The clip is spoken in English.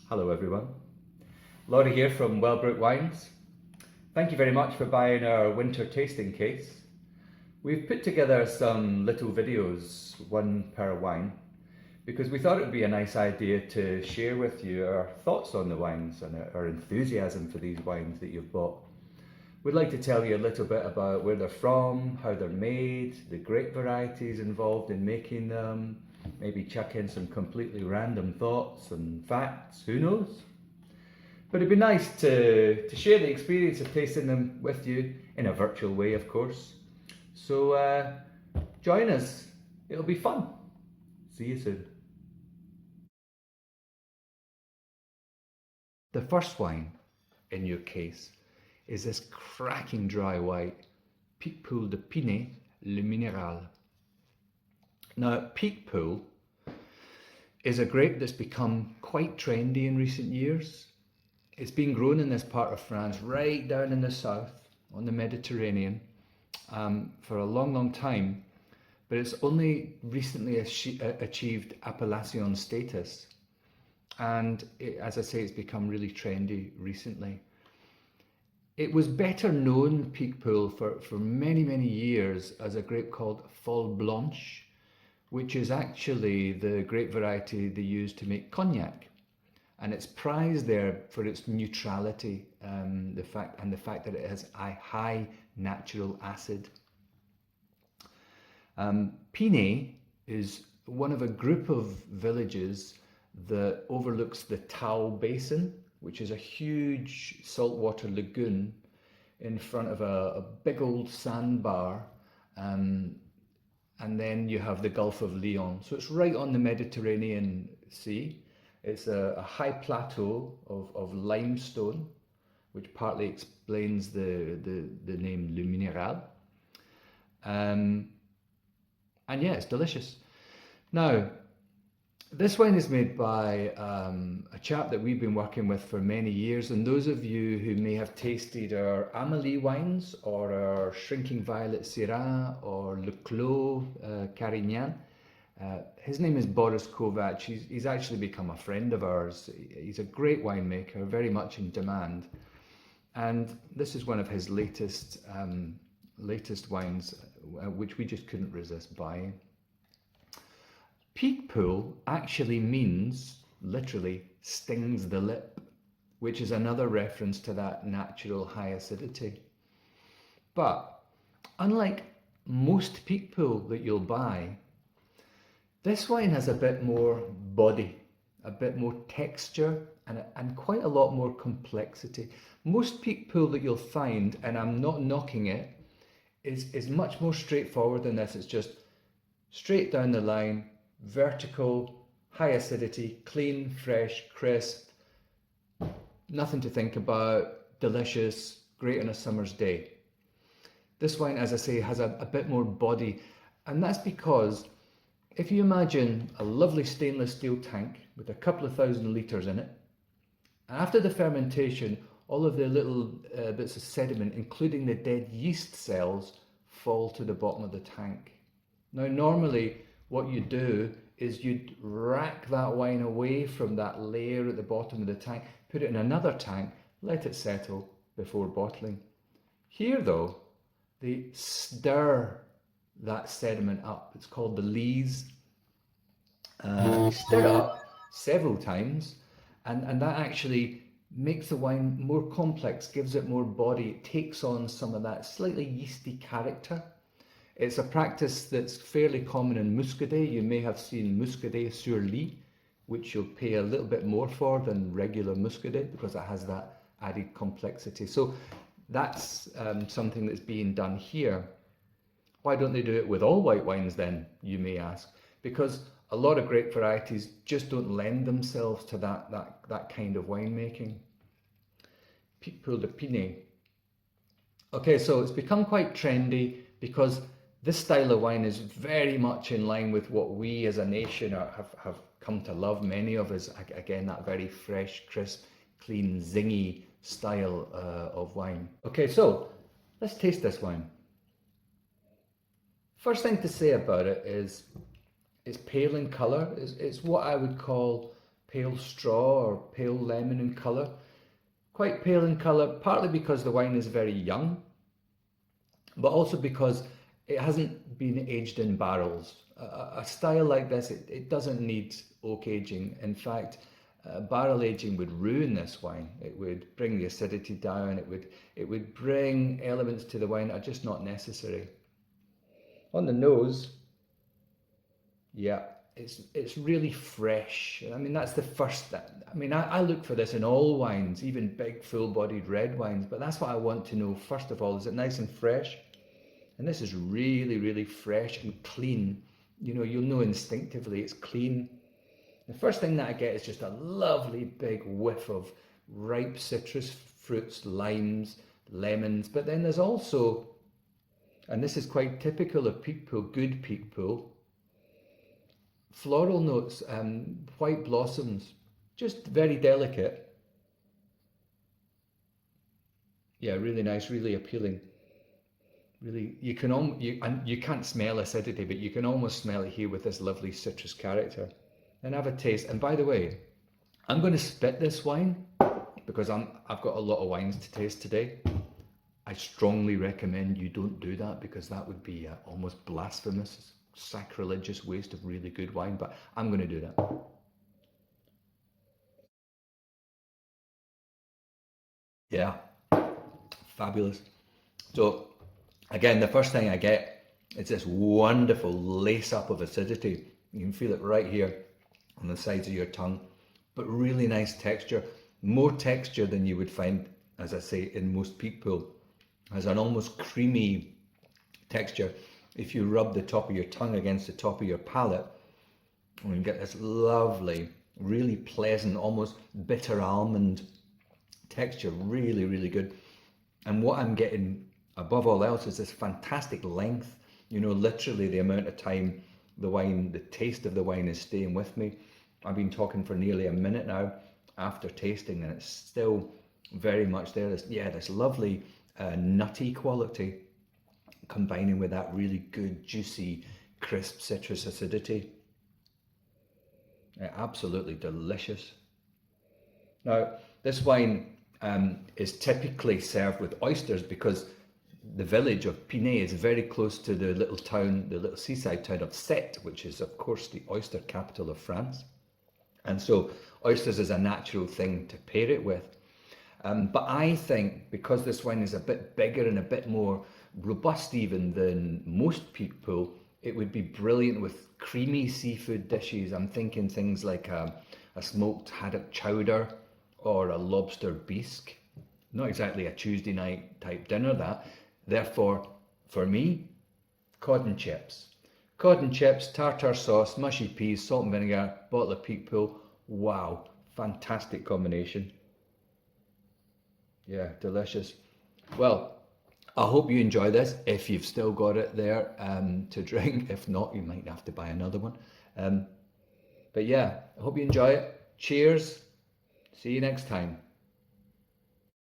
Hello everyone, Laurie here from Wellbrook Wines. Thank you very much for buying our winter tasting case. We've put together some little videos, one per wine, because we thought it would be a nice idea to share with you our thoughts on the wines and our enthusiasm for these wines that you've bought. We'd like to tell you a little bit about where they're from, how they're made, the grape varieties involved in making them, maybe chuck in some completely random thoughts and facts, who knows? But it'd be nice to share the experience of tasting them with you in a virtual way, of course. So join us, it'll be fun. See you soon. The first wine in your case is this cracking dry white Picpoul de Pinet Le Minéral. Now, Picpoul is a grape that's become quite trendy in recent years. It's been grown in this part of France, right down in the south, on the Mediterranean, for a long, long time, but it's only recently achieved appellation status. And as I say, it's become really trendy recently. It was better known, Picpoul, for many, many years as a grape called Folle Blanche, which is actually the grape variety they use to make cognac. And it's prized there for its neutrality, the fact that it has a high natural acid. Pinet is one of a group of villages that overlooks the Tau Basin, which is a huge saltwater lagoon in front of a big old sandbar, and then you have the Gulf of Lion. So it's right on the Mediterranean Sea. It's a high plateau of limestone, which partly explains the name Le Minéral. And yeah, it's delicious. Now, this wine is made by a chap that we've been working with for many years, and those of you who may have tasted our Amélie wines or our Shrinking Violet Syrah or Le Clos Carignan, his name is Boris Kovac. He's actually become a friend of ours. He's a great winemaker, very much in demand, and this is one of his latest wines, which we just couldn't resist buying. Picpoul actually means, literally, stings the lip, which is another reference to that natural high acidity. But unlike most Picpoul that you'll buy, this wine has a bit more body, a bit more texture, and quite a lot more complexity. Most Picpoul that you'll find, and I'm not knocking it, is much more straightforward than this. It's just straight down the line, vertical, high acidity, clean, fresh, crisp, nothing to think about, delicious, great on a summer's day. This wine, as I say, has a bit more body, and that's because if you imagine a lovely stainless steel tank with a couple of thousand litres in it, after the fermentation, all of the little bits of sediment, including the dead yeast cells, fall to the bottom of the tank. Now, normally, what you do is you'd rack that wine away from that layer at the bottom of the tank, put it in another tank, let it settle before bottling. Here though, they stir that sediment up. It's called the lees. They stir it up several times, and that actually makes the wine more complex, gives it more body. It takes on some of that slightly yeasty character. It's a practice that's fairly common in Muscadet. You may have seen Muscadet sur lit, which you'll pay a little bit more for than regular Muscadet because it has that added complexity. So that's something that's being done here. Why don't they do it with all white wines then, you may ask? Because a lot of grape varieties just don't lend themselves to that kind of winemaking. Picpoul de Pinet. Okay, so it's become quite trendy because this style of wine is very much in line with what we as a nation have come to love. Many of us, again, that very fresh, crisp, clean, zingy style of wine. Okay, so let's taste this wine. First thing to say about it is it's pale in colour. It's what I would call pale straw or pale lemon in colour. Quite pale in colour, partly because the wine is very young, but also because it hasn't been aged in barrels. A style like this, it doesn't need oak aging. In fact, barrel aging would ruin this wine. It would bring the acidity down. It would bring elements to the wine that are just not necessary. On the nose, yeah, it's really fresh. I mean, that's the first. I mean, I look for this in all wines, even big, full-bodied red wines. But that's what I want to know first of all: is it nice and fresh? And this is really, really fresh and clean. You know, you'll know instinctively it's clean. The first thing that I get is just a lovely big whiff of ripe citrus fruits, limes, lemons. But then there's also, and this is quite typical of Picpoul, good Picpoul, floral notes, white blossoms, just very delicate. Yeah, really nice, really appealing. Really, you can't smell acidity, but you can almost smell it here with this lovely citrus character. And have a taste. And by the way, I'm going to spit this wine because I've got a lot of wines to taste today. I strongly recommend you don't do that because that would be almost blasphemous, sacrilegious waste of really good wine. But I'm going to do that. Yeah, fabulous. So again, the first thing I get is this wonderful lace up of acidity. You can feel it right here on the sides of your tongue, but really nice texture. More texture than you would find, as I say, in most Picpoul. Has an almost creamy texture. If you rub the top of your tongue against the top of your palate, you can get this lovely, really pleasant, almost bitter almond texture. Really, really good. And what I'm getting above all else is this fantastic length. You know, literally the amount of time the taste of the wine is staying with me. I've been talking for nearly a minute now after tasting, and it's still very much there. This lovely nutty quality combining with that really good, juicy, crisp citrus acidity. Absolutely delicious. Now, this wine is typically served with oysters because the village of Pinet is very close to the little seaside town of Sète, which is, of course, the oyster capital of France. And so oysters is a natural thing to pair it with. But I think because this wine is a bit bigger and a bit more robust even than most Picpoul, it would be brilliant with creamy seafood dishes. I'm thinking things like a smoked haddock chowder or a lobster bisque. Not exactly a Tuesday night type dinner, that. Therefore, for me, cod and chips. Cod and chips, tartare sauce, mushy peas, salt and vinegar, bottle of Picpoul. Wow, fantastic combination. Yeah, delicious. Well, I hope you enjoy this if you've still got it there to drink. If not, you might have to buy another one. But yeah, I hope you enjoy it. Cheers. See you next time.